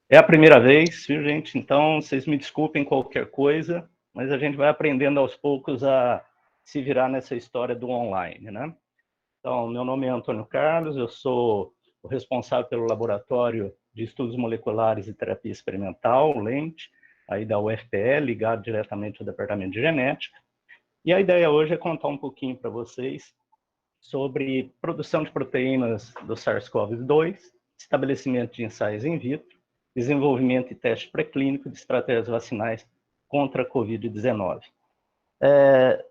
É a primeira vez, viu, gente? Então, vocês me desculpem qualquer coisa, mas a gente vai aprendendo aos poucos a se virar nessa história do online, né? Então, meu nome é Antônio Carlos, eu sou o responsável pelo Laboratório de Estudos Moleculares e Terapia Experimental, LENT, aí da UFPE, ligado diretamente ao Departamento de Genética. E a ideia hoje é contar um pouquinho para vocês sobre produção de proteínas do SARS-CoV-2, estabelecimento de ensaios in vitro, desenvolvimento e teste pré-clínico de estratégias vacinais contra a Covid-19. É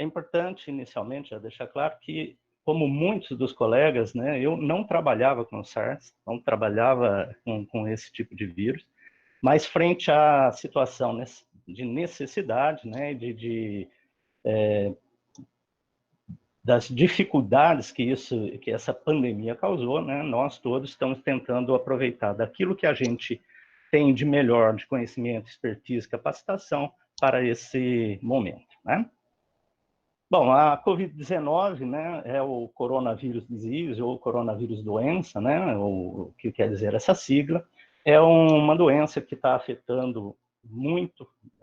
importante, inicialmente, já deixar claro que, como muitos dos colegas, né, eu não trabalhava com SARS, não trabalhava com esse tipo de vírus, mas frente à situação de necessidade, né, das dificuldades que essa pandemia causou, né, nós todos estamos tentando aproveitar daquilo que a gente tem de melhor de conhecimento, expertise, capacitação para esse momento, né? Bom, a Covid-19, né, é o coronavírus disease ou coronavírus doença, né, o que quer dizer essa sigla, é uma doença que está afetando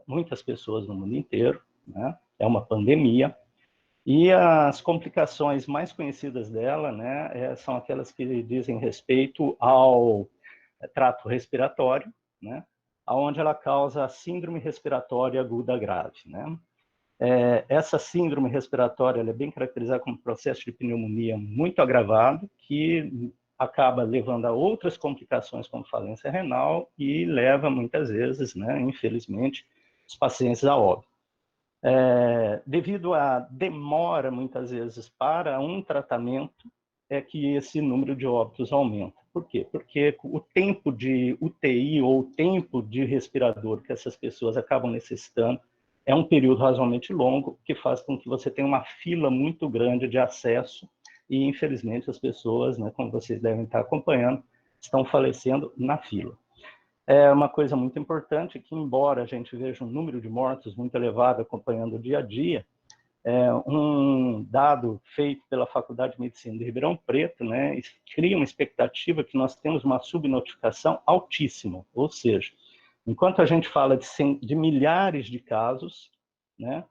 muitas pessoas no mundo inteiro, né, é uma pandemia, e as complicações mais conhecidas dela, né, são aquelas que dizem respeito ao trato respiratório, né, onde ela causa a síndrome respiratória aguda grave, né. Essa síndrome respiratória é bem caracterizada como um processo de pneumonia muito agravado, que acaba levando a outras complicações, como falência renal, e leva, muitas vezes, né, infelizmente, os pacientes a óbito. Devido à demora, muitas vezes, para um tratamento, é que esse número de óbitos aumenta. Por quê? Porque o tempo de UTI ou o tempo de respirador que essas pessoas acabam necessitando é um período razoavelmente longo, que faz com que você tenha uma fila muito grande de acesso e, infelizmente, as pessoas, né, como vocês devem estar acompanhando, estão falecendo na fila. É uma coisa muito importante que, embora a gente veja um número de mortos muito elevado acompanhando o dia a dia, um dado feito pela Faculdade de Medicina de Ribeirão Preto, né, cria uma expectativa que nós temos uma subnotificação altíssima, ou seja, enquanto a gente fala de milhares de casos, né,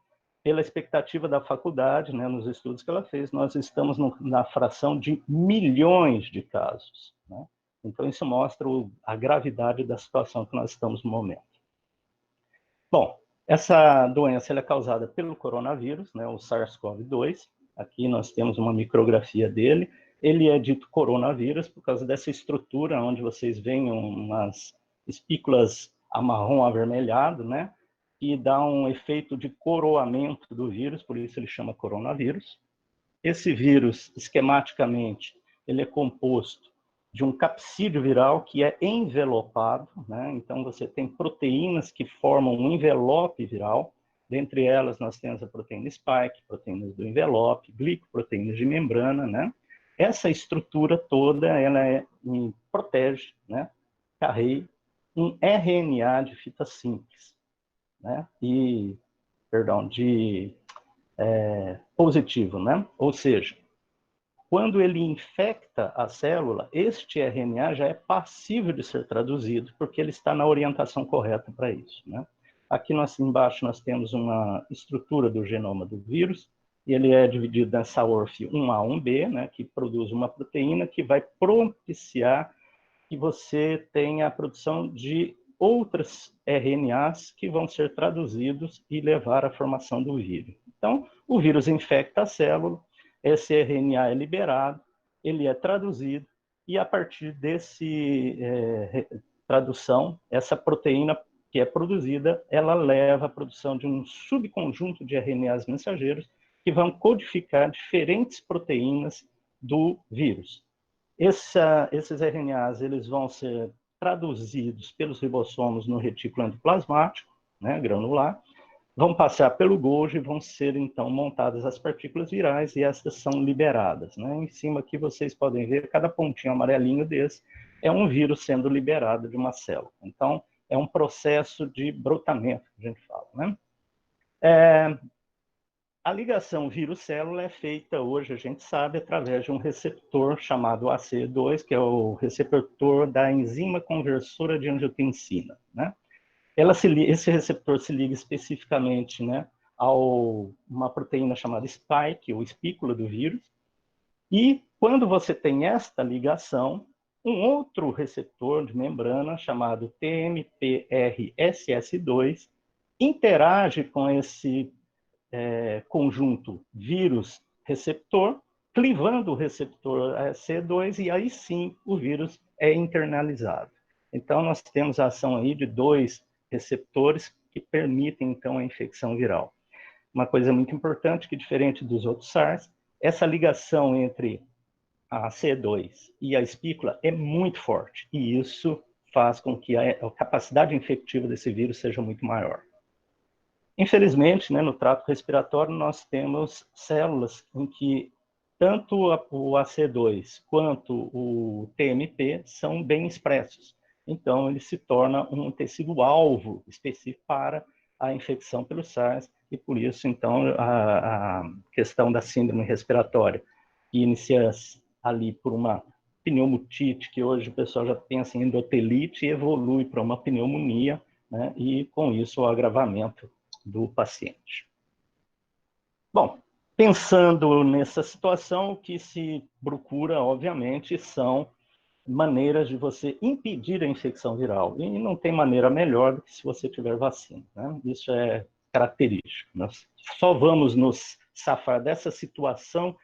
pela expectativa da faculdade, né, nos estudos que ela fez, nós estamos na fração de milhões de casos, né? Então, isso mostra a gravidade da situação que nós estamos no momento. Bom, essa doença é causada pelo coronavírus, né, o SARS-CoV-2. Aqui nós temos uma micrografia dele. Ele é dito coronavírus por causa dessa estrutura, onde vocês veem umas espículas marrom avermelhado, né, que dá um efeito de coroamento do vírus, por isso ele chama coronavírus. Esse vírus, esquematicamente, ele é composto de um capsídeo viral que é envelopado, né? Então você tem proteínas que formam um envelope viral. Dentre elas nós temos a proteína spike, proteínas do envelope, glicoproteínas de membrana, né? Essa estrutura toda ela protege, né? Carrega um RNA de fita simples, né? De positivo, né? Ou seja, quando ele infecta a célula, este RNA já é passível de ser traduzido, porque ele está na orientação correta para isso, né? Aqui embaixo nós temos uma estrutura do genoma do vírus, e ele é dividido nessa ORF 1A, 1B, né, que produz uma proteína que vai propiciar que você tenha a produção de outras RNAs que vão ser traduzidos e levar à formação do vírus. Então, o vírus infecta a célula, esse RNA é liberado, ele é traduzido, e a partir desse tradução, essa proteína que é produzida, ela leva à produção de um subconjunto de RNAs mensageiros que vão codificar diferentes proteínas do vírus. Esses RNAs eles vão ser traduzidos pelos ribossomos no retículo endoplasmático, né, granular, vão passar pelo Golgi e vão ser, então, montadas as partículas virais e essas são liberadas, né? Em cima aqui vocês podem ver, cada pontinho amarelinho desse é um vírus sendo liberado de uma célula. Então, é um processo de brotamento, que a gente fala, né? A ligação vírus-célula é feita hoje, a gente sabe, através de um receptor chamado ACE2, que é o receptor da enzima conversora de angiotensina, né? Esse receptor se liga especificamente, né, a uma proteína chamada spike, ou espícula do vírus, e quando você tem esta ligação, um outro receptor de membrana chamado TMPRSS2 interage com esse conjunto vírus-receptor, clivando o receptor C2, e aí sim o vírus é internalizado. Então, nós temos a ação aí de 2 receptores que permitem, então, a infecção viral. Uma coisa muito importante, que diferente dos outros SARS, essa ligação entre a C2 e a espícula é muito forte, e isso faz com que a capacidade infectiva desse vírus seja muito maior. Infelizmente, né, no trato respiratório, nós temos células em que tanto o AC2 quanto o TMP são bem expressos. Então, ele se torna um tecido-alvo específico para a infecção pelo SARS, e por isso, então, a questão da síndrome respiratória, que inicia ali por uma pneumotite, que hoje o pessoal já pensa em endotelite, e evolui para uma pneumonia, né, e com isso o agravamento do paciente. Bom, pensando nessa situação, o que se procura, obviamente, são maneiras de você impedir a infecção viral. E não tem maneira melhor do que se você tiver vacina, né? Isso é característico. Nós só vamos nos safar dessa situação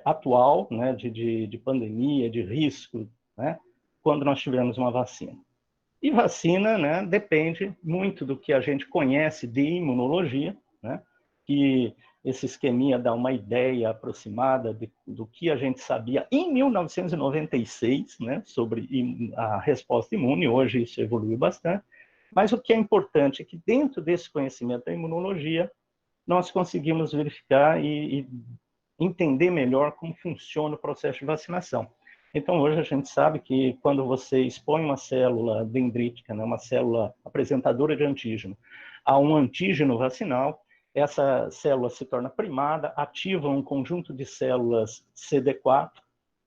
atual, né, de pandemia, de risco, né, quando nós tivermos uma vacina. E vacina, né, depende muito do que a gente conhece de imunologia, né, que esse esqueminha dá uma ideia aproximada do que a gente sabia em 1996, né, sobre a resposta imune. Hoje isso evoluiu bastante, mas o que é importante é que dentro desse conhecimento da imunologia, nós conseguimos verificar e entender melhor como funciona o processo de vacinação. Então, hoje a gente sabe que quando você expõe uma célula dendrítica, né, uma célula apresentadora de antígeno, a um antígeno vacinal, essa célula se torna primada, ativa um conjunto de células CD4,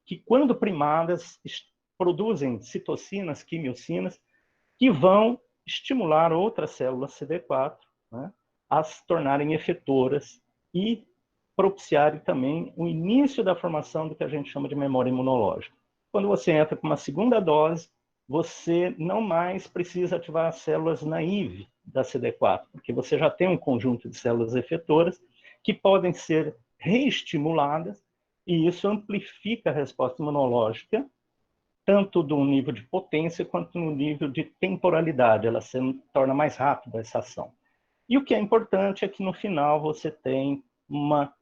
que quando primadas, produzem citocinas, quimiocinas, que vão estimular outras células CD4, né, a se tornarem efetoras e propiciarem também o início da formação do que a gente chama de memória imunológica. Quando você entra com uma segunda dose, você não mais precisa ativar as células naive da CD4, porque você já tem um conjunto de células efetoras que podem ser reestimuladas, e isso amplifica a resposta imunológica, tanto do nível de potência quanto no nível de temporalidade. Ela se torna mais rápida essa ação. E o que é importante é que no final você tem uma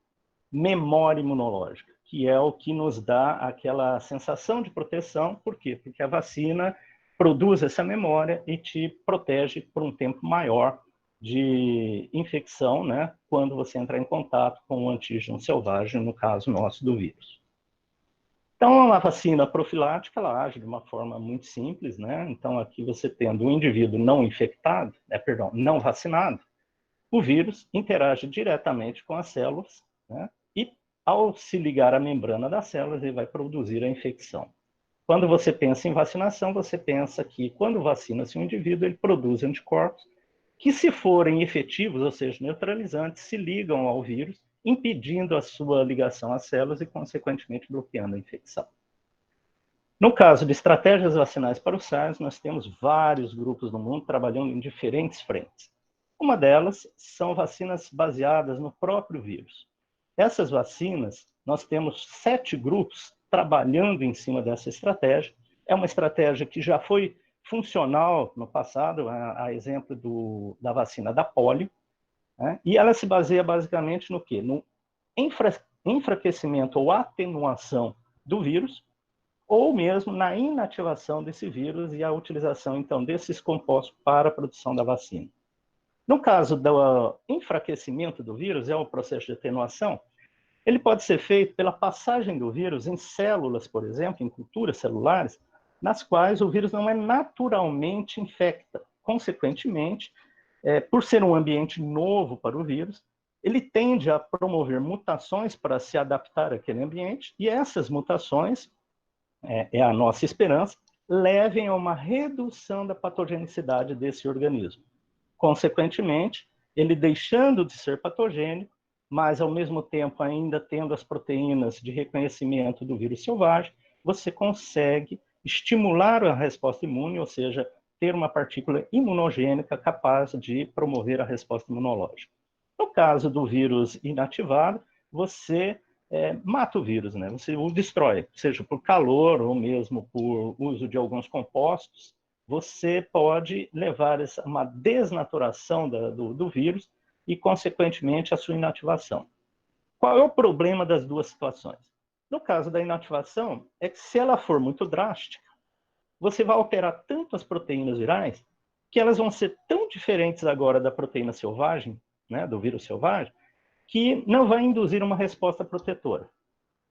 memória imunológica, que é o que nos dá aquela sensação de proteção. Por quê? Porque a vacina produz essa memória e te protege por um tempo maior de infecção, né, quando você entrar em contato com o antígeno selvagem, no caso nosso do vírus. Então, a vacina profilática, ela age de uma forma muito simples, né? Então, aqui você tendo um indivíduo não infectado, não vacinado, o vírus interage diretamente com as células, né? E, ao se ligar à membrana das células, ele vai produzir a infecção. Quando você pensa em vacinação, você pensa que, quando vacina-se um indivíduo, ele produz anticorpos que, se forem efetivos, ou seja, neutralizantes, se ligam ao vírus, impedindo a sua ligação às células e, consequentemente, bloqueando a infecção. No caso de estratégias vacinais para o SARS, nós temos vários grupos no mundo trabalhando em diferentes frentes. Uma delas são vacinas baseadas no próprio vírus. Essas vacinas, nós temos 7 grupos trabalhando em cima dessa estratégia. É uma estratégia que já foi funcional no passado, a exemplo da vacina da polio, né? E ela se baseia basicamente no quê? No enfraquecimento ou atenuação do vírus, ou mesmo na inativação desse vírus e a utilização, então, desses compostos para a produção da vacina. No caso do enfraquecimento do vírus, é o processo de atenuação, ele pode ser feito pela passagem do vírus em células, por exemplo, em culturas celulares, nas quais o vírus não é naturalmente infecta. Consequentemente, por ser um ambiente novo para o vírus, ele tende a promover mutações para se adaptar àquele ambiente, e essas mutações, é a nossa esperança, levem a uma redução da patogenicidade desse organismo. Consequentemente, ele deixando de ser patogênico, mas ao mesmo tempo ainda tendo as proteínas de reconhecimento do vírus selvagem, você consegue estimular a resposta imune, ou seja, ter uma partícula imunogênica capaz de promover a resposta imunológica. No caso do vírus inativado, você mata o vírus, né? Você o destrói, seja por calor ou mesmo por uso de alguns compostos. Você pode levar uma desnaturação do vírus e, consequentemente, a sua inativação. Qual é o problema das duas situações? No caso da inativação, é que se ela for muito drástica, você vai alterar tanto as proteínas virais que elas vão ser tão diferentes agora da proteína selvagem, né, do vírus selvagem, que não vai induzir uma resposta protetora.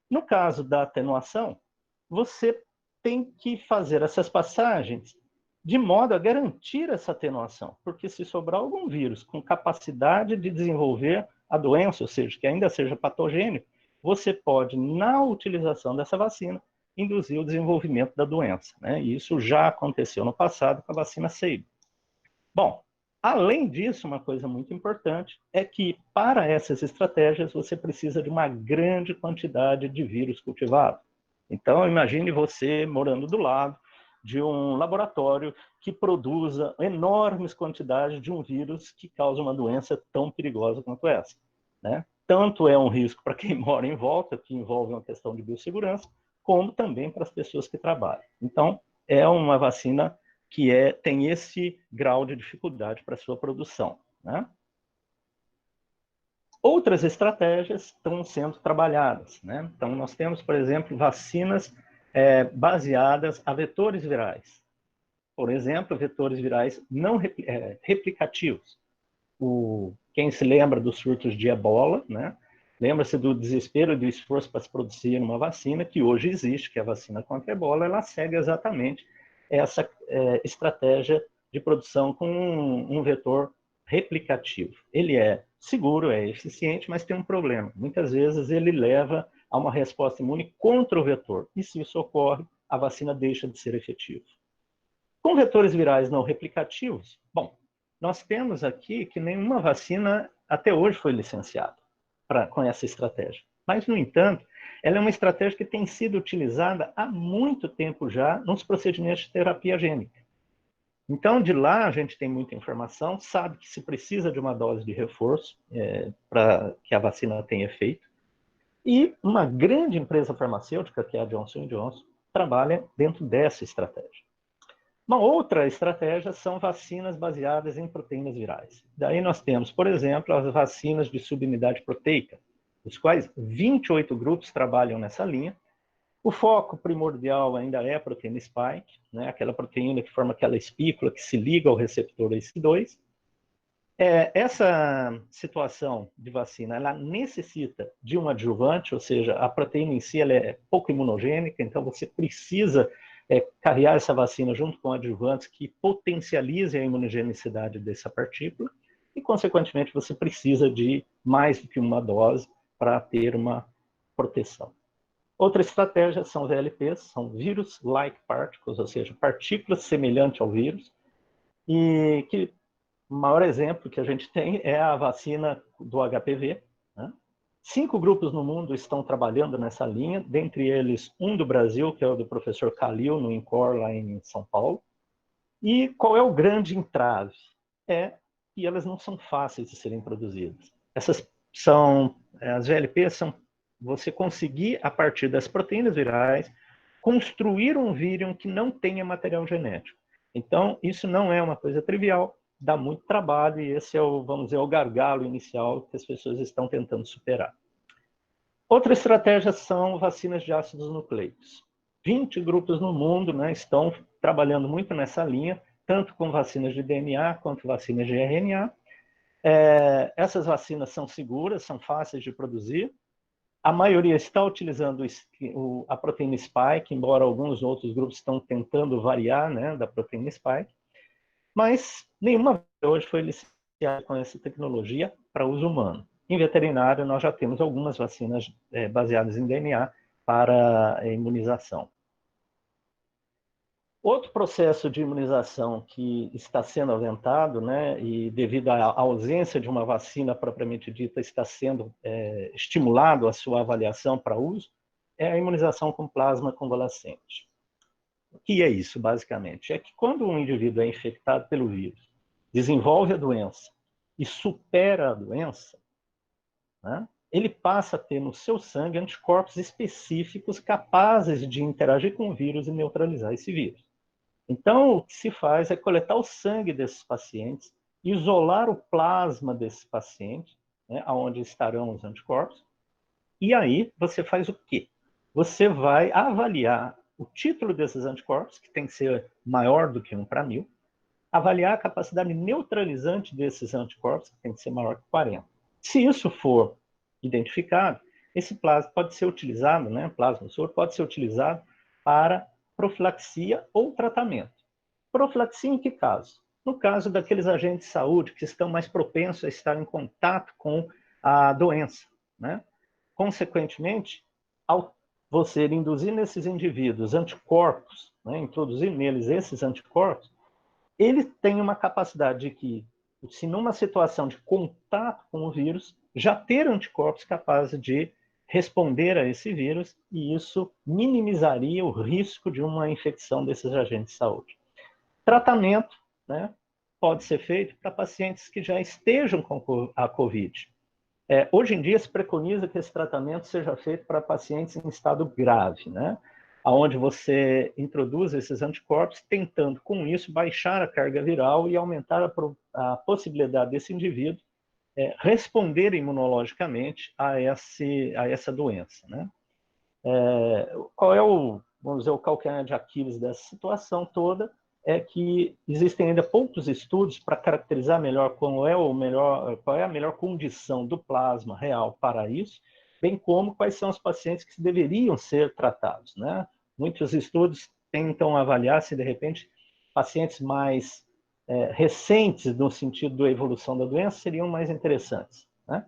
No caso da atenuação, você tem que fazer essas passagens de modo a garantir essa atenuação, porque se sobrar algum vírus com capacidade de desenvolver a doença, ou seja, que ainda seja patogênico, você pode, na utilização dessa vacina, induzir o desenvolvimento da doença, né? E isso já aconteceu no passado com a vacina SABE. Bom, além disso, uma coisa muito importante é que, para essas estratégias, você precisa de uma grande quantidade de vírus cultivado. Então, imagine você morando do lado de um laboratório que produza enormes quantidades de um vírus que causa uma doença tão perigosa quanto essa, né? Tanto é um risco para quem mora em volta, que envolve uma questão de biossegurança, como também para as pessoas que trabalham. Então, é uma vacina que tem esse grau de dificuldade para a sua produção, né? Outras estratégias estão sendo trabalhadas, né? Então, nós temos, por exemplo, vacinas baseadas a vetores virais. Por exemplo, vetores virais não replicativos. Quem se lembra dos surtos de ebola, né? Lembra-se do desespero e do esforço para se produzir uma vacina que hoje existe, que é a vacina contra a ebola, ela segue exatamente essa estratégia de produção com um vetor replicativo. Ele é seguro, é eficiente, mas tem um problema. Muitas vezes ele leva a uma resposta imune contra o vetor. E se isso ocorre, a vacina deixa de ser efetiva. Com vetores virais não replicativos, bom, nós temos aqui que nenhuma vacina até hoje foi licenciada com essa estratégia. Mas, no entanto, ela é uma estratégia que tem sido utilizada há muito tempo já nos procedimentos de terapia gênica. Então, de lá a gente tem muita informação, sabe que se precisa de uma dose de reforço para que a vacina tenha efeito. E uma grande empresa farmacêutica, que é a Johnson & Johnson, trabalha dentro dessa estratégia. Uma outra estratégia são vacinas baseadas em proteínas virais. Daí nós temos, por exemplo, as vacinas de subunidade proteica, dos quais 28 grupos trabalham nessa linha. O foco primordial ainda é a proteína spike, né? Aquela proteína que forma aquela espícula que se liga ao receptor ACE2. Essa situação de vacina, ela necessita de um adjuvante, ou seja, a proteína em si ela é pouco imunogênica, então você precisa carregar essa vacina junto com adjuvantes que potencializem a imunogenicidade dessa partícula e, consequentemente, você precisa de mais do que uma dose para ter uma proteção. Outra estratégia são VLPs, são Virus-like Particles, ou seja, partículas semelhantes ao vírus, e que o maior exemplo que a gente tem é a vacina do HPV, né? 5 grupos no mundo estão trabalhando nessa linha, dentre eles um do Brasil, que é o do professor Calil, no INCOR, lá em São Paulo. E qual é o grande entrave? É que elas não são fáceis de serem produzidas. As VLPs são você conseguir, a partir das proteínas virais, construir um vírus que não tenha material genético. Então, isso não é uma coisa trivial, dá muito trabalho e esse é vamos dizer, o gargalo inicial que as pessoas estão tentando superar. Outra estratégia são vacinas de ácidos nucleicos. 20 grupos no mundo, né, estão trabalhando muito nessa linha, tanto com vacinas de DNA quanto vacinas de RNA. Essas vacinas são seguras, são fáceis de produzir. A maioria está utilizando a proteína spike, embora alguns outros grupos estão tentando variar, né, da proteína spike. Mas nenhuma hoje foi licenciada com essa tecnologia para uso humano. Em veterinário, nós já temos algumas vacinas baseadas em DNA para imunização. Outro processo de imunização que está sendo aventado, né, e devido à ausência de uma vacina propriamente dita, está sendo estimulado a sua avaliação para uso, é a imunização com plasma convalescente. O que é isso, basicamente? É que quando um indivíduo é infectado pelo vírus, desenvolve a doença e supera a doença, né, ele passa a ter no seu sangue anticorpos específicos capazes de interagir com o vírus e neutralizar esse vírus. Então, o que se faz é coletar o sangue desses pacientes, isolar o plasma desses pacientes, né, onde estarão os anticorpos, e aí você faz o quê? Você vai avaliar o título desses anticorpos, que tem que ser maior do que 1/1000, avaliar a capacidade neutralizante desses anticorpos, que tem que ser maior que 40. Se isso for identificado, esse plasma pode ser utilizado, né, plasma soro pode ser utilizado para profilaxia ou tratamento. Profilaxia em que caso? No caso daqueles agentes de saúde que estão mais propensos a estar em contato com a doença, né? Consequentemente, ao você induzir nesses indivíduos anticorpos, né, introduzir neles esses anticorpos, ele tem uma capacidade de que, se numa situação de contato com o vírus, já ter anticorpos capazes de responder a esse vírus, e isso minimizaria o risco de uma infecção desses agentes de saúde. Tratamento, né, pode ser feito para pacientes que já estejam com a COVID. Hoje em dia se preconiza que esse tratamento seja feito para pacientes em estado grave, né, onde você introduz esses anticorpos, tentando com isso baixar a carga viral e aumentar a possibilidade desse indivíduo responder imunologicamente a essa doença, né? Qual é vamos dizer, o calcanhar de Aquiles dessa situação toda? É que existem ainda poucos estudos para caracterizar melhor qual é a melhor condição do plasma real para isso, bem como quais são os pacientes que deveriam ser tratados, né? Muitos estudos tentam avaliar se, de repente, pacientes mais recentes, no sentido da evolução da doença, seriam mais interessantes, né?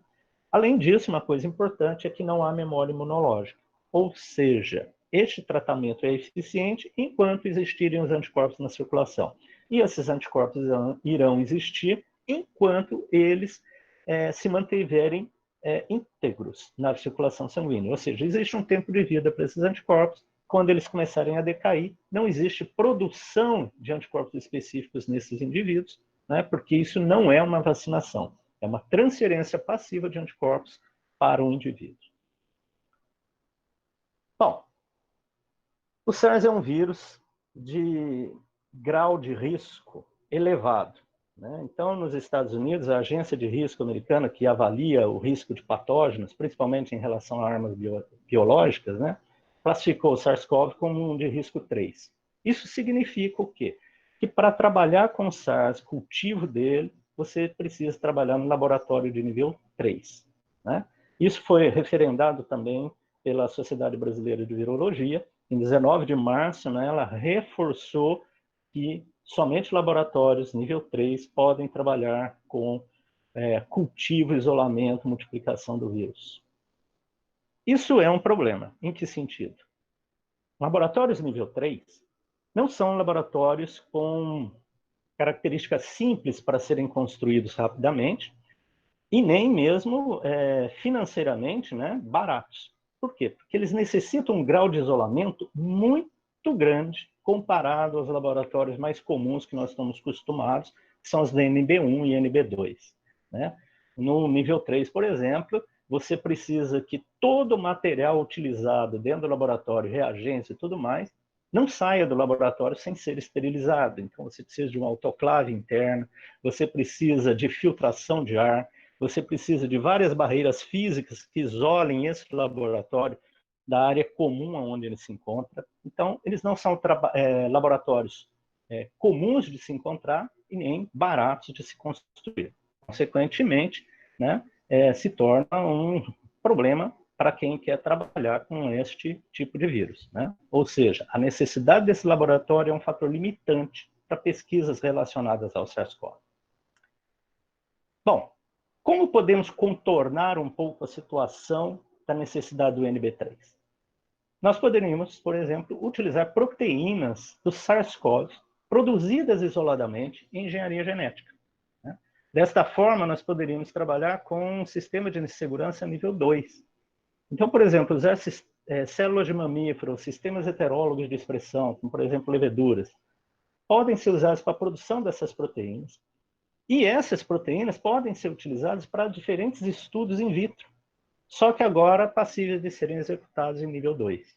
Além disso, uma coisa importante é que não há memória imunológica, ou seja, este tratamento é eficiente enquanto existirem os anticorpos na circulação. E esses anticorpos irão existir enquanto eles se mantiverem íntegros na circulação sanguínea. Ou seja, existe um tempo de vida para esses anticorpos. Quando eles começarem a decair, não existe produção de anticorpos específicos nesses indivíduos, né, porque isso não é uma vacinação. É uma transferência passiva de anticorpos para o indivíduo. Bom, o SARS é um vírus de grau de risco elevado, né? Então, nos Estados Unidos, a Agência de Risco Americana, que avalia o risco de patógenos, principalmente em relação a armas biológicas, né, classificou o SARS-CoV como um de risco 3. Isso significa o quê? Que para trabalhar com o SARS, cultivo dele, você precisa trabalhar no laboratório de nível 3, né? Isso foi referendado também pela Sociedade Brasileira de Virologia. Em 19 de março, né, ela reforçou que somente laboratórios nível 3 podem trabalhar com cultivo, isolamento, multiplicação do vírus. Isso é um problema. Em que sentido? Laboratórios nível 3 não são laboratórios com características simples para serem construídos rapidamente e nem mesmo financeiramente, né, baratos. Por quê? Porque eles necessitam um grau de isolamento muito grande comparado aos laboratórios mais comuns que nós estamos acostumados, que são os da NB1 e NB2, né? No nível 3, por exemplo, você precisa que todo o material utilizado dentro do laboratório, reagentes e tudo mais, não saia do laboratório sem ser esterilizado. Então, você precisa de uma autoclave interna, você precisa de filtração de ar, você precisa de várias barreiras físicas que isolem esse laboratório da área comum onde ele se encontra. Então, eles não são laboratórios comuns de se encontrar e nem baratos de se construir. Consequentemente, né, se torna um problema para quem quer trabalhar com este tipo de vírus, né? Ou seja, a necessidade desse laboratório é um fator limitante para pesquisas relacionadas ao SARS-CoV. Bom, Como podemos contornar um pouco a situação da necessidade do NB3? Nós poderíamos, por exemplo, utilizar proteínas do SARS-CoV produzidas isoladamente em engenharia genética. Desta forma, nós poderíamos trabalhar com um sistema de segurança nível 2. Então, por exemplo, usar células de mamífero, sistemas heterólogos de expressão, como, por exemplo, leveduras, podem ser usados para a produção dessas proteínas. E essas proteínas podem ser utilizadas para diferentes estudos in vitro, só que agora passíveis de serem executados em nível 2.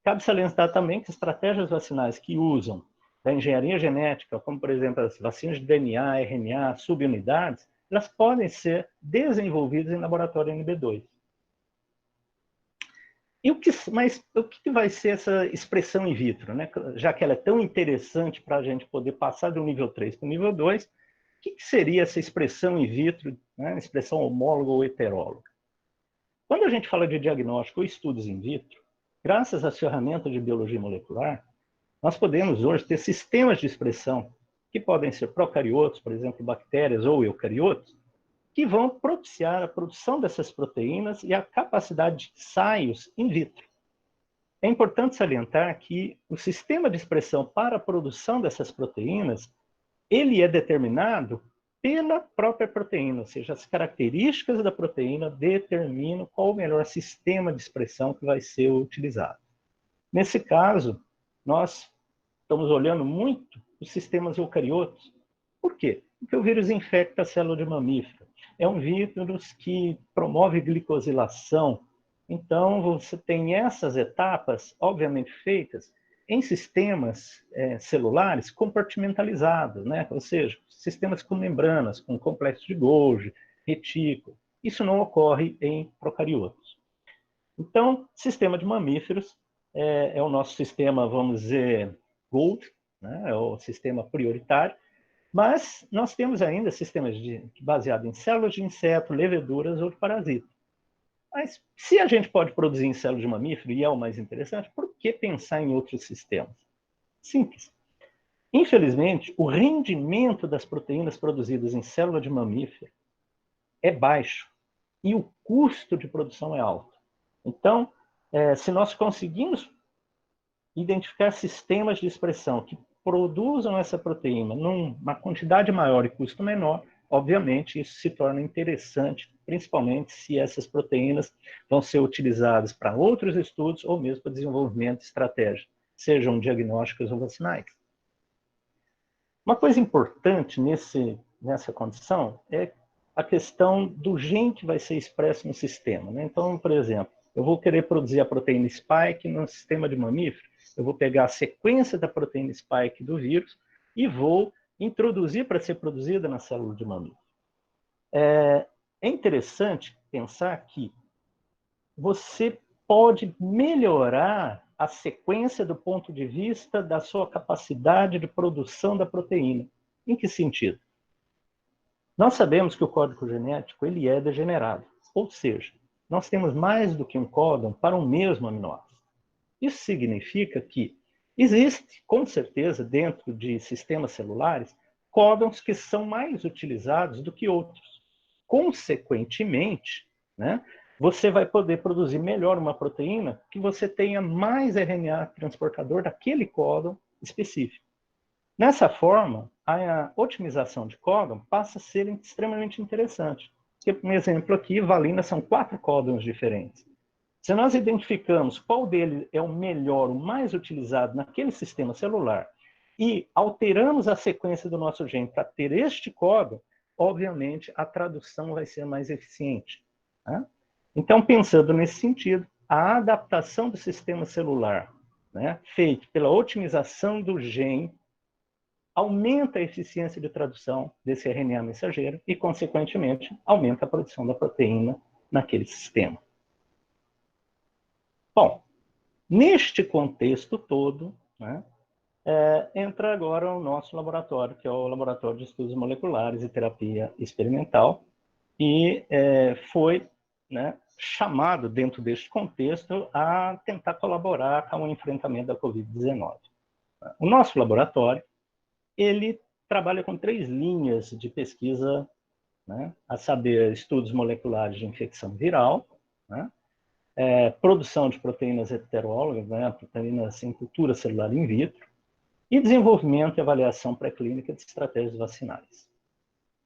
Cabe salientar também que estratégias vacinais que usam da engenharia genética, como, por exemplo, as vacinas de DNA, RNA, subunidades, elas podem ser desenvolvidas em laboratório NB2. Mas o que vai ser essa expressão in vitro, né? Já que ela é tão interessante para a gente poder passar do nível 3 para o nível 2, o que seria essa expressão in vitro, né? Expressão homóloga ou heteróloga? Quando a gente fala de diagnóstico ou estudos in vitro, graças às ferramentas de biologia molecular, nós podemos hoje ter sistemas de expressão que podem ser procariotos, por exemplo, bactérias ou eucariotos, que vão propiciar a produção dessas proteínas e a capacidade de ensaios in vitro. É importante salientar que o sistema de expressão para a produção dessas proteínas, ele é determinado pela própria proteína, ou seja, as características da proteína determinam qual o melhor sistema de expressão que vai ser utilizado. Nesse caso, nós estamos olhando muito os sistemas eucariotos. Por quê? Porque o vírus infecta a célula de mamífero. É um vírus que promove glicosilação. Então, você tem essas etapas, obviamente, feitas em sistemas celulares compartimentalizados, né? Ou seja, sistemas com membranas, com complexo de Golgi, retículo. Isso não ocorre em procariotos. Então, sistema de mamíferos é o nosso sistema, vamos dizer, Gold, né? É o sistema prioritário, mas nós temos ainda sistemas baseados em células de inseto, leveduras ou de parasita. Mas se a gente pode produzir em células de mamífero, e é o mais interessante, por que pensar em outros sistemas? Simples. Infelizmente, o rendimento das proteínas produzidas em célula de mamífero é baixo e o custo de produção é alto. Então, se nós conseguimos identificar sistemas de expressão que produzam essa proteína numa quantidade maior e custo menor, obviamente isso se torna interessante, principalmente se essas proteínas vão ser utilizadas para outros estudos ou mesmo para desenvolvimento de estratégias, sejam diagnósticas ou vacinais. Uma coisa importante nessa condição é a questão do gene que vai ser expresso no sistema, né? Então, por exemplo, eu vou querer produzir a proteína spike no sistema de mamífero, eu vou pegar a sequência da proteína spike do vírus e vou introduzir para ser produzida na célula de mamífero. É interessante pensar que você pode melhorar a sequência do ponto de vista da sua capacidade de produção da proteína. Em que sentido? Nós sabemos que o código genético ele é degenerado, ou seja, nós temos mais do que um códon para um mesmo aminoácido. Isso significa que existe, com certeza, dentro de sistemas celulares, códons que são mais utilizados do que outros. Consequentemente, né, você vai poder produzir melhor uma proteína que você tenha mais RNA transportador daquele códon específico. Nessa forma, a otimização de códon passa a ser extremamente interessante. Porque, por exemplo, aqui, valina são 4 códons diferentes. Se nós identificamos qual deles é o melhor, o mais utilizado naquele sistema celular, e alteramos a sequência do nosso gene para ter este códon, obviamente a tradução vai ser mais eficiente. Né? Então, pensando nesse sentido, a adaptação do sistema celular, né, feito pela otimização do gene, aumenta a eficiência de tradução desse RNA mensageiro e, consequentemente, aumenta a produção da proteína naquele sistema. Bom, neste contexto todo, né, entra agora o nosso laboratório, que é o Laboratório de Estudos Moleculares e Terapia Experimental, e foi, né, chamado, dentro deste contexto, a tentar colaborar com o enfrentamento da Covid-19. O nosso laboratório, ele trabalha com 3 linhas de pesquisa, né? A saber, estudos moleculares de infecção viral, né? Produção de proteínas heterólogas, né? Proteínas em cultura celular in vitro, e desenvolvimento e avaliação pré-clínica de estratégias vacinais.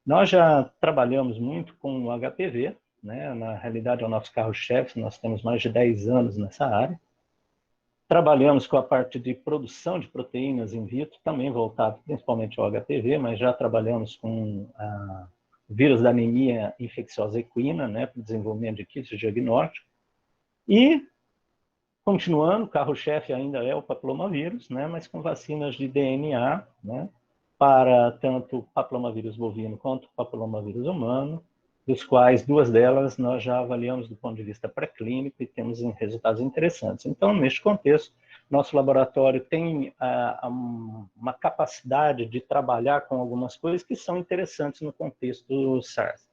Nós já trabalhamos muito com o HPV, né? Na realidade é o nosso carro-chefe, nós temos mais de 10 anos nessa área. Trabalhamos com a parte de produção de proteínas in vitro, também voltado principalmente ao HPV, mas já trabalhamos com o vírus da anemia infecciosa equina, né? Para o desenvolvimento de kits de diagnóstico. E continuando, o carro-chefe ainda é o papilomavírus, né, mas com vacinas de DNA, né, para tanto papilomavírus bovino quanto papilomavírus humano, dos quais 2 delas nós já avaliamos do ponto de vista pré-clínico e temos resultados interessantes. Então, neste contexto, nosso laboratório tem uma capacidade de trabalhar com algumas coisas que são interessantes no contexto do SARS.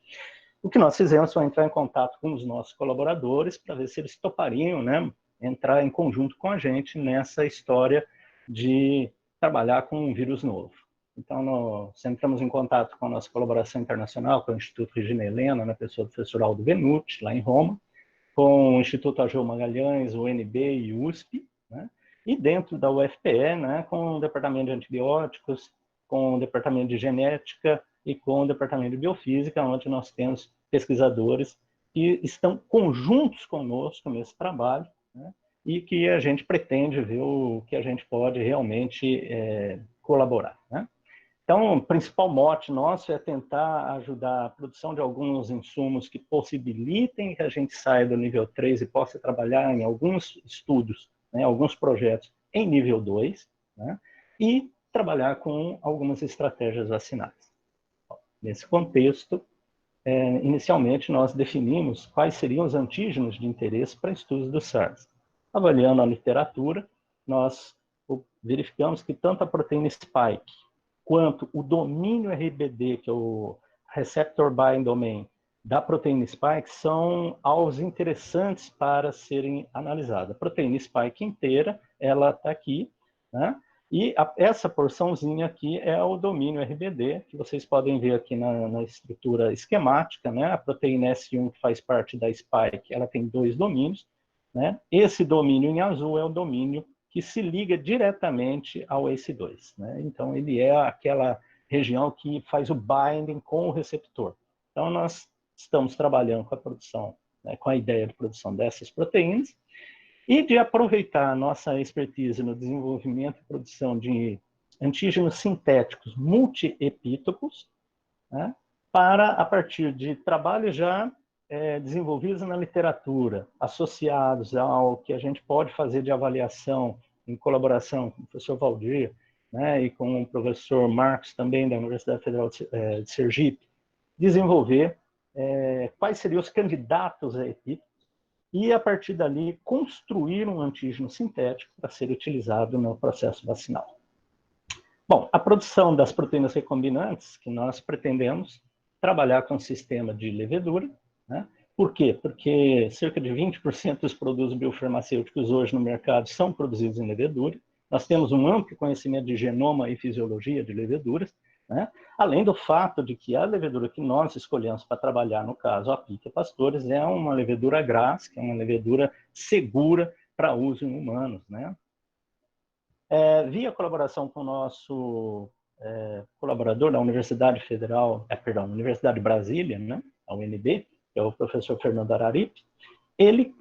O que nós fizemos foi entrar em contato com os nossos colaboradores para ver se eles topariam, né, entrar em conjunto com a gente nessa história de trabalhar com um vírus novo. Então, nós entramos em contato com a nossa colaboração internacional, com o Instituto Regina Helena, na pessoa do professor Aldo Benucci, lá em Roma, com o Instituto Ageu Magalhães, o UNB e o USP, né? E dentro da UFPE, né, com o Departamento de Antibióticos, com o Departamento de Genética e com o Departamento de Biofísica, onde nós temos pesquisadores que estão conjuntos conosco nesse trabalho, né, e que a gente pretende ver o que a gente pode realmente colaborar, né? Então, o principal mote nosso é tentar ajudar a produção de alguns insumos que possibilitem que a gente saia do nível 3 e possa trabalhar em alguns estudos, né, alguns projetos em nível 2, né, e trabalhar com algumas estratégias vacinais. Nesse contexto, inicialmente nós definimos quais seriam os antígenos de interesse para estudos do SARS. Avaliando a literatura, nós verificamos que tanto a proteína spike quanto o domínio RBD, que é o Receptor Binding Domain, da proteína spike, são alvos interessantes para serem analisados. A proteína spike inteira, ela está aqui, né? E essa porçãozinha aqui é o domínio RBD, que vocês podem ver aqui na estrutura esquemática, né? A proteína S1, que faz parte da spike, ela tem 2 domínios, né? Esse domínio em azul é o domínio que se liga diretamente ao ACE2, né? Então, ele é aquela região que faz o binding com o receptor. Então, nós estamos trabalhando com a produção, né, com a ideia de produção dessas proteínas e de aproveitar a nossa expertise no desenvolvimento e produção de antígenos sintéticos multiepítopos, né, para, a partir de trabalhos já desenvolvidos na literatura, associados ao que a gente pode fazer de avaliação em colaboração com o professor Valdir, né, e com o professor Marcos, também da Universidade Federal de Sergipe, desenvolver quais seriam os candidatos a epítopos e, a partir dali, construir um antígeno sintético para ser utilizado no processo vacinal. Bom, a produção das proteínas recombinantes, que nós pretendemos trabalhar com um sistema de levedura, né? Por quê? Porque cerca de 20% dos produtos biofarmacêuticos hoje no mercado são produzidos em levedura. Nós temos um amplo conhecimento de genoma e fisiologia de leveduras, né? Além do fato de que a levedura que nós escolhemos para trabalhar, no caso a Pichia pastores, é uma levedura GRAS, que é uma levedura segura para uso em humanos, né? Via colaboração com o nosso colaborador da Universidade Federal, Universidade de Brasília, né, a UNB, que é o professor Fernando Araripe, ele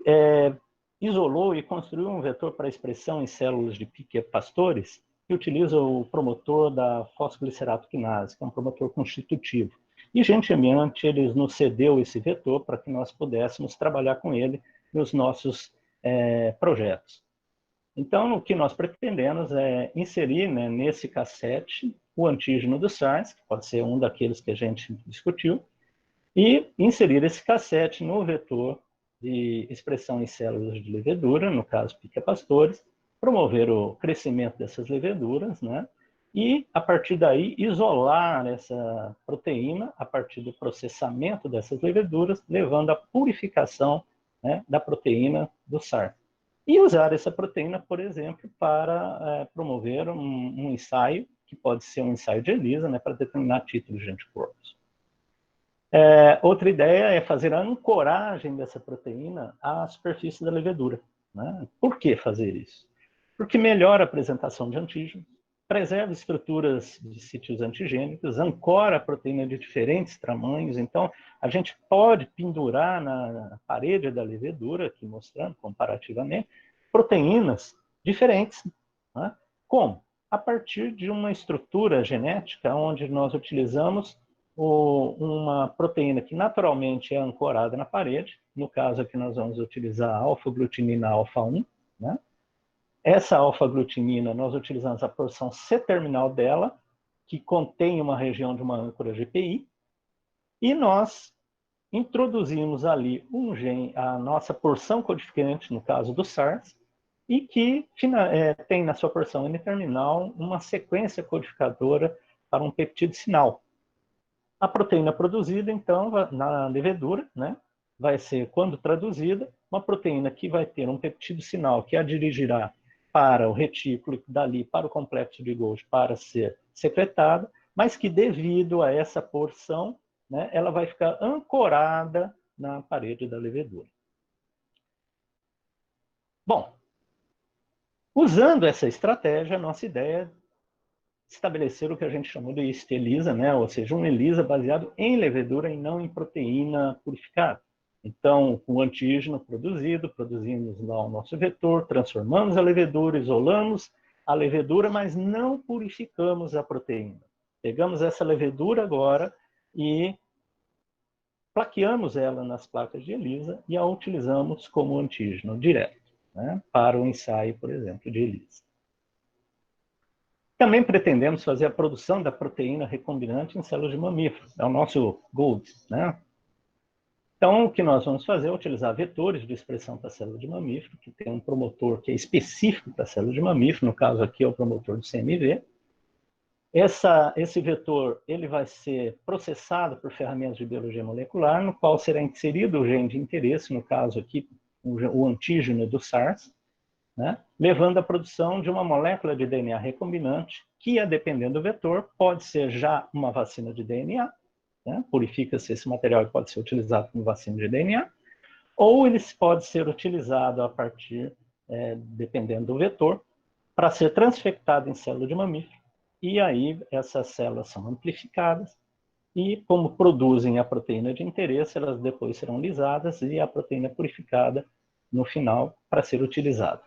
isolou e construiu um vetor para expressão em células de Pichia pastores que utiliza o promotor da fosfoglicerato quinase, que é um promotor constitutivo. E, gentilmente, ele nos cedeu esse vetor para que nós pudéssemos trabalhar com ele nos nossos projetos. Então, o que nós pretendemos é inserir, né, nesse cassete o antígeno do SARS, que pode ser um daqueles que a gente discutiu, e inserir esse cassete no vetor de expressão em células de levedura, no caso Pichia pastores, promover o crescimento dessas leveduras, né, e, a partir daí, isolar essa proteína a partir do processamento dessas leveduras, levando à purificação, né, da proteína do SARS. E usar essa proteína, por exemplo, para promover um ensaio, que pode ser um ensaio de ELISA, né, para determinar títulos de anticorpos. Outra ideia é fazer a ancoragem dessa proteína à superfície da levedura. Né? Por que fazer isso? Porque melhora a apresentação de antígenos, preserva estruturas de sítios antigênicos, ancora a proteína de diferentes tamanhos. Então, a gente pode pendurar na parede da levedura, aqui mostrando comparativamente, proteínas diferentes. Né? Como? A partir de uma estrutura genética onde nós utilizamos uma proteína que naturalmente é ancorada na parede. No caso aqui nós vamos utilizar a alfa-glutinina alfa-1. Né? Essa alfa-glutinina, nós utilizamos a porção C-terminal dela, que contém uma região de uma âncora GPI, e nós introduzimos ali um gene, a nossa porção codificante, no caso do SARS, e que tem na sua porção N-terminal uma sequência codificadora para um peptídeo sinal. A proteína produzida, então, na levedura, né, vai ser, quando traduzida, uma proteína que vai ter um peptídeo sinal que a dirigirá para o retículo e dali para o complexo de Golgi para ser secretada, mas que devido a essa porção, né, ela vai ficar ancorada na parede da levedura. Bom, usando essa estratégia, a nossa ideia é estabelecer o que a gente chamou de yeast ELISA, né? Ou seja, um ELISA baseado em levedura e não em proteína purificada. Então, o antígeno produzimos lá o nosso vetor, transformamos a levedura, isolamos a levedura, mas não purificamos a proteína. Pegamos essa levedura agora e plaqueamos ela nas placas de ELISA e a utilizamos como antígeno direto, né? Para o ensaio, por exemplo, de ELISA. Também pretendemos fazer a produção da proteína recombinante em células de mamífero. É o nosso GOLD, né? Então, o que nós vamos fazer é utilizar vetores de expressão para a célula de mamífero, que tem um promotor que é específico para a célula de mamífero, no caso aqui é o promotor do CMV. Esse vetor ele vai ser processado por ferramentas de biologia molecular, no qual será inserido o gene de interesse, no caso aqui, o antígeno do SARS, né? Levando à produção de uma molécula de DNA recombinante, que, a dependendo do vetor, pode ser já uma vacina de DNA, né? Purifica-se esse material e pode ser utilizado como vacina de DNA, ou ele pode ser utilizado a partir, dependendo do vetor, para ser transfectado em célula de mamífero, e aí essas células são amplificadas, e como produzem a proteína de interesse, elas depois serão lisadas e a proteína purificada no final para ser utilizada.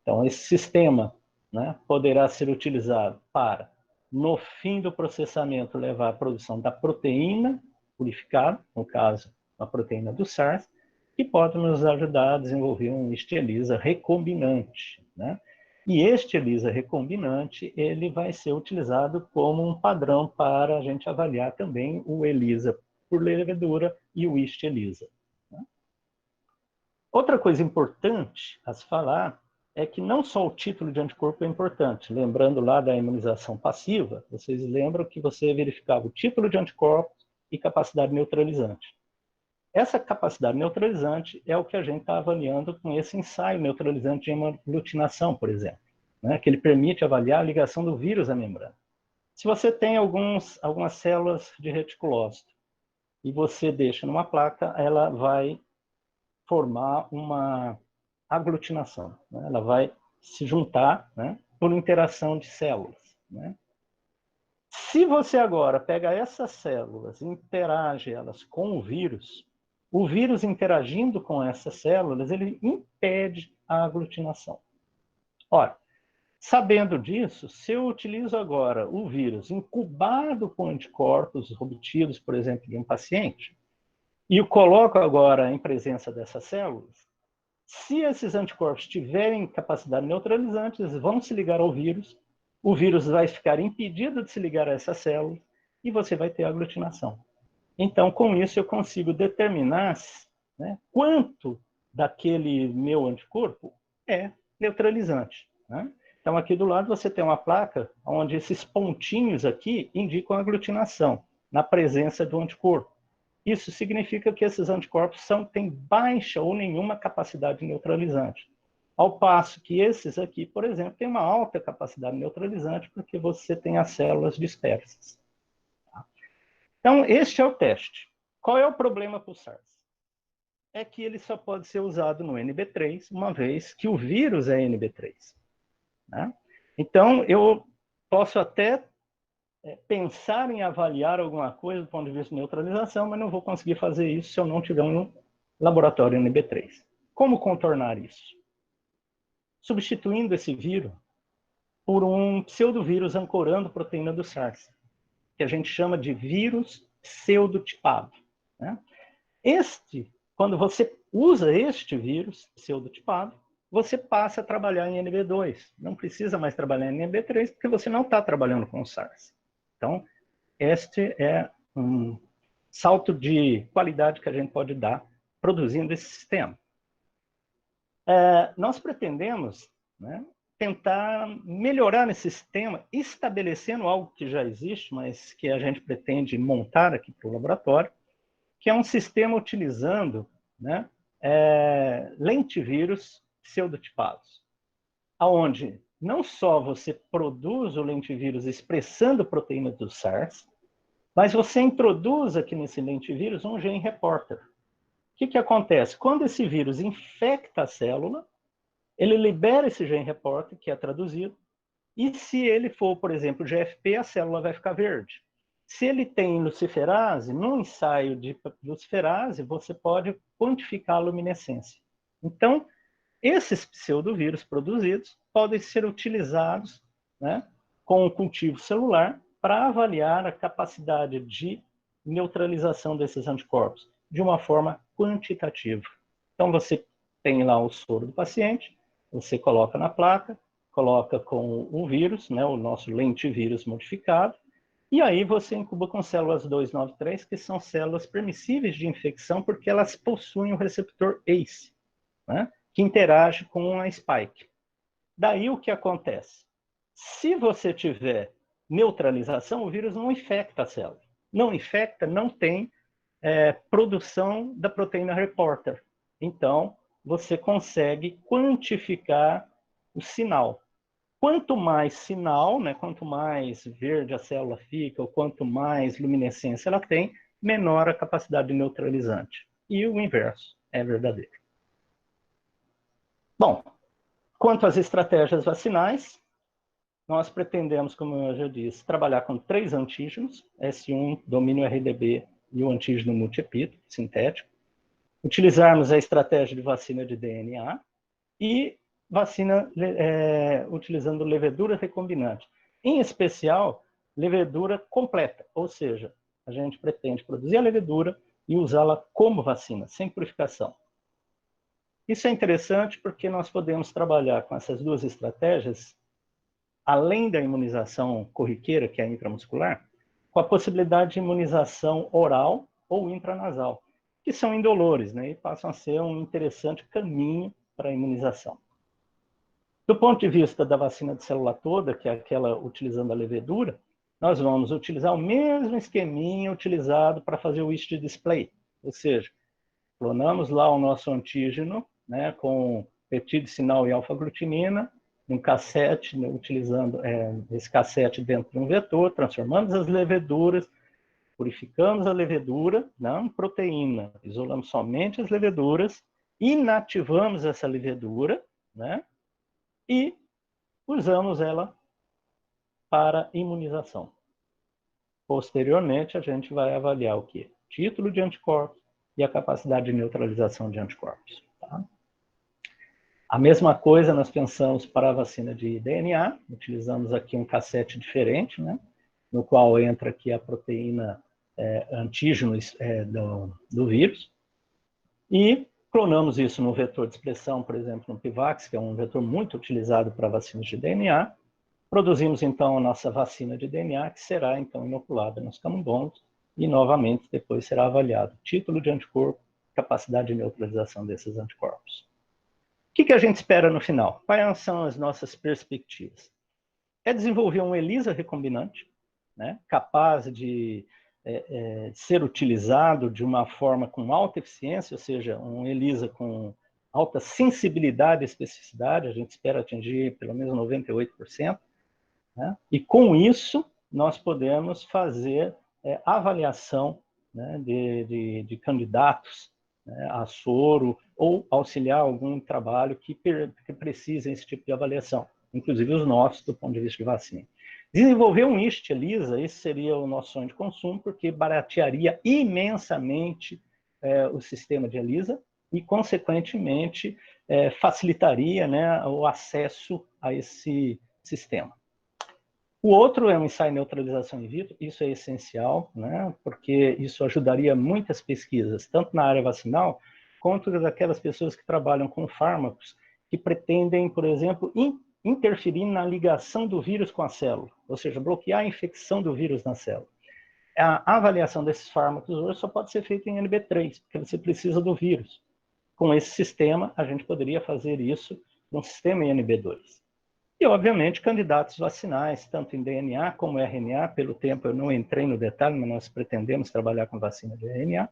Então, esse sistema, né, poderá ser utilizado para, no fim do processamento, levar à produção da proteína purificada, no caso, a proteína do SARS, que pode nos ajudar a desenvolver um yeast ELISA recombinante. Né? E este ELISA recombinante, ele vai ser utilizado como um padrão para a gente avaliar também o ELISA por levedura e o yeast ELISA. Né? Outra coisa importante a se falar é que não só o título de anticorpo é importante. Lembrando lá da imunização passiva, vocês lembram que você verificava o título de anticorpos e capacidade neutralizante. Essa capacidade neutralizante é o que a gente está avaliando com esse ensaio neutralizante de hemoaglutinação, por exemplo, né, que ele permite avaliar a ligação do vírus à membrana. Se você tem algumas células de reticulócito e você deixa numa placa, ela vai formar uma aglutinação, né? Ela vai se juntar, né, por interação de células. Né? Se você agora pega essas células e interage elas com o vírus interagindo com essas células, ele impede a aglutinação. Ora, sabendo disso, se eu utilizo agora o vírus incubado com anticorpos obtidos, por exemplo, de um paciente, e o coloco agora em presença dessas células, se esses anticorpos tiverem capacidade neutralizante, eles vão se ligar ao vírus, o vírus vai ficar impedido de se ligar a essa célula e você vai ter aglutinação. Então, com isso, eu consigo determinar, né, quanto daquele meu anticorpo é neutralizante. Né? Então, aqui do lado você tem uma placa onde esses pontinhos aqui indicam a aglutinação na presença do anticorpo. Isso significa que esses anticorpos têm baixa ou nenhuma capacidade neutralizante. Ao passo que esses aqui, por exemplo, têm uma alta capacidade neutralizante porque você tem as células dispersas. Então, este é o teste. Qual é o problema para o SARS? É que ele só pode ser usado no NB3, uma vez que o vírus é NB3. Né? Então, eu posso até pensar em avaliar alguma coisa do ponto de vista de neutralização, mas não vou conseguir fazer isso se eu não tiver um laboratório NB3. Como contornar isso? Substituindo esse vírus por um pseudovírus ancorando proteína do SARS, que a gente chama de vírus pseudotipado. Né? Quando você usa este vírus pseudotipado, você passa a trabalhar em NB2. Não precisa mais trabalhar em NB3, porque você não está trabalhando com o SARS. Então, este é um salto de qualidade que a gente pode dar produzindo esse sistema. Nós pretendemos, né, tentar melhorar esse sistema, estabelecendo algo que já existe, mas que a gente pretende montar aqui para o laboratório, que é um sistema utilizando, né, lentivírus pseudotipados, onde não só você produz o lentivírus expressando proteína do SARS, mas você introduz aqui nesse lentivírus um gene reporter. O que acontece? Quando esse vírus infecta a célula, ele libera esse gene reporter, que é traduzido, e se ele for, por exemplo, GFP, a célula vai ficar verde. Se ele tem luciferase, num ensaio de luciferase, você pode quantificar a luminescência. Então, esses pseudovírus produzidos podem ser utilizados, né, com o cultivo celular para avaliar a capacidade de neutralização desses anticorpos de uma forma quantitativa. Então, você tem lá o soro do paciente, você coloca na placa, coloca com o vírus, né, o nosso lentivírus modificado, e aí você incuba com células 293, que são células permissíveis de infecção, porque elas possuem o receptor ACE, né, que interage com a spike. Daí o que acontece? Se você tiver neutralização, o vírus não infecta a célula. Não infecta, não tem produção da proteína reporter. Então, você consegue quantificar o sinal. Quanto mais sinal, né, quanto mais verde a célula fica, ou quanto mais luminescência ela tem, menor a capacidade neutralizante. E o inverso é verdadeiro. Bom, quanto às estratégias vacinais, nós pretendemos, como eu já disse, trabalhar com 3 antígenos, S1, domínio RDB e o antígeno multiepítope sintético, utilizarmos a estratégia de vacina de DNA e vacina utilizando levedura recombinante. Em especial, levedura completa, ou seja, a gente pretende produzir a levedura e usá-la como vacina, sem purificação. Isso é interessante porque nós podemos trabalhar com essas 2 estratégias, além da imunização corriqueira, que é a intramuscular, com a possibilidade de imunização oral ou intranasal, que são indolores, né, e passam a ser um interessante caminho para a imunização. Do ponto de vista da vacina de célula toda, que é aquela utilizando a levedura, nós vamos utilizar o mesmo esqueminha utilizado para fazer o yeast display, ou seja, clonamos lá o nosso antígeno, né, com peptídeo, sinal e alfa-glutinina, um cassete, né, utilizando esse cassete dentro de um vetor, transformamos as leveduras, purificamos a levedura, não proteína, isolamos somente as leveduras, inativamos essa levedura, né, e usamos ela para imunização. Posteriormente, a gente vai avaliar o quê? Título de anticorpos e a capacidade de neutralização de anticorpos. Tá? A mesma coisa nós pensamos para a vacina de DNA, utilizamos aqui um cassete diferente, né, no qual entra aqui a proteína antígeno do vírus, e clonamos isso no vetor de expressão, por exemplo, no Pivax, que é um vetor muito utilizado para vacinas de DNA. Produzimos, então, a nossa vacina de DNA, que será, então, inoculada nos camundongos, e, novamente, depois será avaliado título de anticorpo, capacidade de neutralização desses anticorpos. O que a gente espera no final? Quais são as nossas perspectivas? É desenvolver um ELISA recombinante, né, capaz de ser utilizado de uma forma com alta eficiência, ou seja, um ELISA com alta sensibilidade e especificidade, a gente espera atingir pelo menos 98%, né? E com isso nós podemos fazer avaliação né, de candidatos, né, a soro ou auxiliar algum trabalho que precisa esse tipo de avaliação, inclusive os nossos do ponto de vista de vacina. Desenvolver um IST ELISA, esse seria o nosso sonho de consumo, porque baratearia imensamente o sistema de ELISA e, consequentemente, facilitaria, né, o acesso a esse sistema. O outro é um ensaio de neutralização in vitro, isso é essencial, né, porque isso ajudaria muitas pesquisas, tanto na área vacinal, quanto daquelas pessoas que trabalham com fármacos, que pretendem, por exemplo, interferir na ligação do vírus com a célula, ou seja, bloquear a infecção do vírus na célula. A avaliação desses fármacos hoje só pode ser feita em NB3, porque você precisa do vírus. Com esse sistema, a gente poderia fazer isso num sistema em NB2. E, obviamente, candidatos vacinais, tanto em DNA como RNA. Pelo tempo, eu não entrei no detalhe, mas nós pretendemos trabalhar com vacina de RNA.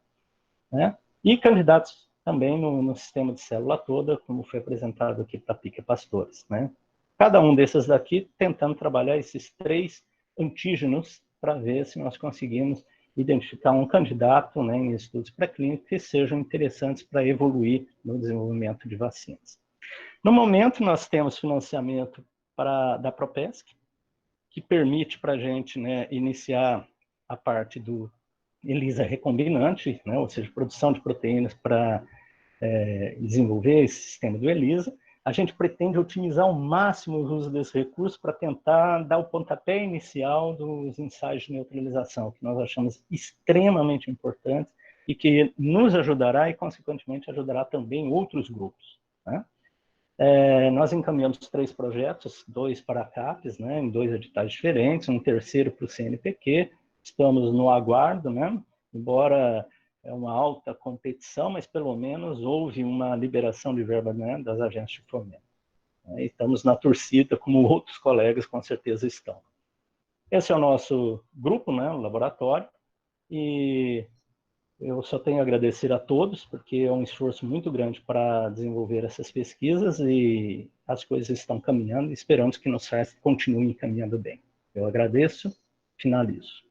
Né? E candidatos também no sistema de célula toda, como foi apresentado aqui para Pica Pastores. Né? Cada um desses daqui tentando trabalhar esses 3 antígenos para ver se nós conseguimos identificar um candidato, né, em estudos pré-clínicos que sejam interessantes para evoluir no desenvolvimento de vacinas. No momento, nós temos financiamento da Propesc, que permite para a gente, né, iniciar a parte do ELISA recombinante, né, ou seja, produção de proteínas para desenvolver esse sistema do ELISA. A gente pretende otimizar ao máximo o uso desse recurso para tentar dar o pontapé inicial dos ensaios de neutralização, que nós achamos extremamente importantes e que nos ajudará e, consequentemente, ajudará também outros grupos. Né? Nós encaminhamos 3 projetos, 2 para a CAPES, né, em 2 editais diferentes, um terceiro para o CNPq. Estamos no aguardo, né, embora é uma alta competição, mas pelo menos houve uma liberação de verba, né, das agências de fomento. Estamos na torcida, como outros colegas com certeza estão. Esse é o nosso grupo, né, o laboratório, e eu só tenho a agradecer a todos, porque é um esforço muito grande para desenvolver essas pesquisas e as coisas estão caminhando e esperamos que nos continuem caminhando bem. Eu agradeço, finalizo.